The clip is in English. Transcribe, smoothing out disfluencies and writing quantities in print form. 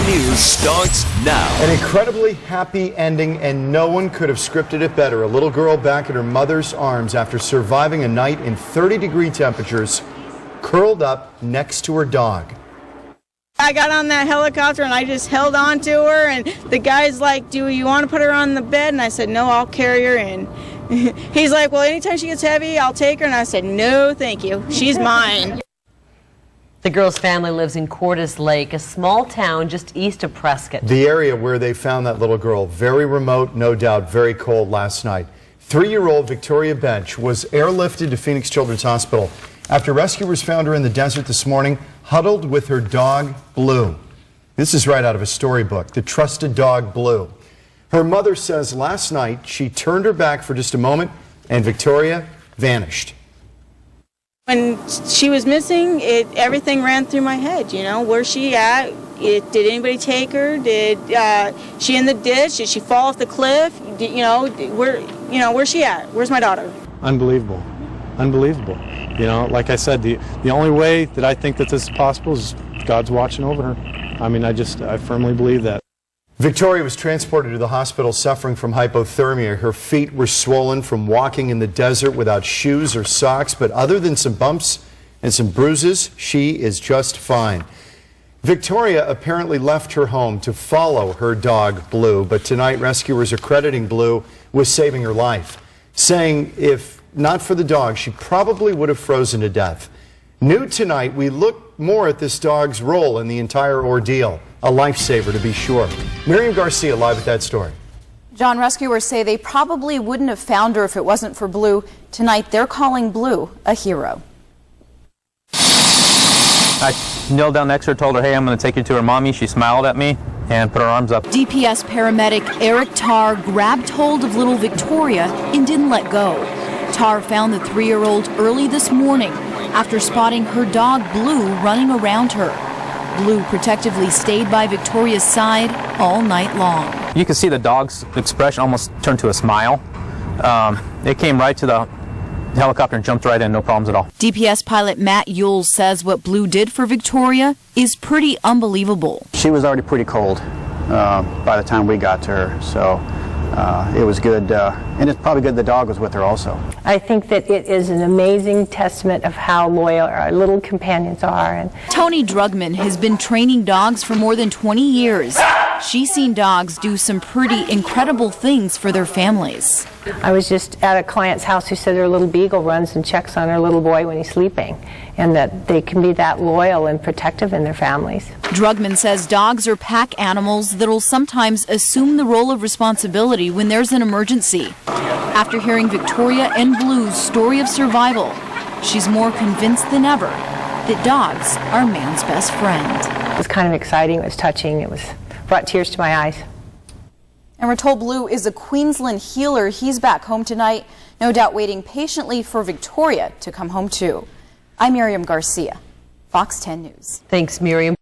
News starts now. An incredibly happy ending, and no one could have scripted it better. A little girl back in her mother's arms after surviving a night in 30-degree temperatures, curled up next to her dog. I got on that helicopter and I just held on to her, and the guy's like, "Do you want to put her on the bed?" And I said, "No, I'll carry her in." He's like, "Well, anytime she gets heavy, I'll take her." And I said, "No, thank you. She's mine." The girl's family lives in Cordes Lake, a small town just east of Prescott. The area where they found that little girl, very remote, no doubt, very cold last night. 3-year-old Victoria Bench was airlifted to Phoenix Children's Hospital after rescuers found her in the desert this morning, huddled with her dog, Blue. This is right out of a storybook, The Trusted Dog Blue. Her mother says last night she turned her back for just a moment and Victoria vanished. When she was missing, everything ran through my head. You know, where's she at? Did anybody take her? Did she in the ditch? Did she fall off the cliff? Where's she at? Where's my daughter? Unbelievable, unbelievable. You know, like I said, the only way that I think that this is possible is God's watching over her. I mean, I firmly believe that. Victoria was transported to the hospital suffering from hypothermia. Her feet were swollen from walking in the desert without shoes or socks, but other than some bumps and some bruises, she is just fine. Victoria apparently left her home to follow her dog, Blue, but tonight rescuers are crediting Blue with saving her life, saying if not for the dog, she probably would have frozen to death. New tonight, we look more at this dog's role in the entire ordeal. A lifesaver, to be sure. Miriam Garcia live with that story. John, rescuers say they probably wouldn't have found her if it wasn't for Blue. Tonight, they're calling Blue a hero. I knelt down next to her, told her, "Hey, I'm going to take you to her mommy." She smiled at me and put her arms up. DPS paramedic Eric Tarr grabbed hold of little Victoria and didn't let go. Tarr found the 3-year-old early this morning after spotting her dog Blue running around her. Blue protectively stayed by Victoria's side all night long. You can see the dog's expression almost turned to a smile. It came right to the helicopter and jumped right in, no problems at all. DPS pilot Matt Yules says what Blue did for Victoria is pretty unbelievable. She was already pretty cold by the time we got to her, so it was good, and it's probably good the dog was with her also. I think that it is an amazing testament of how loyal our little companions are. And Toni Drugmand has been training dogs for more than 20 years. She's seen dogs do some pretty incredible things for their families. I was just at a client's house who said their little beagle runs and checks on her little boy when he's sleeping, and that they can be that loyal and protective in their families. Drugmand says dogs are pack animals that'll sometimes assume the role of responsibility when there's an emergency. After hearing Victoria and Blue's story of survival, she's more convinced than ever that dogs are man's best friend. It was kind of exciting, it was touching, it brought tears to my eyes. And we're told Blue is a Queensland healer. He's back home tonight, no doubt waiting patiently for Victoria to come home too. I'm Miriam Garcia, Fox 10 News. Thanks, Miriam.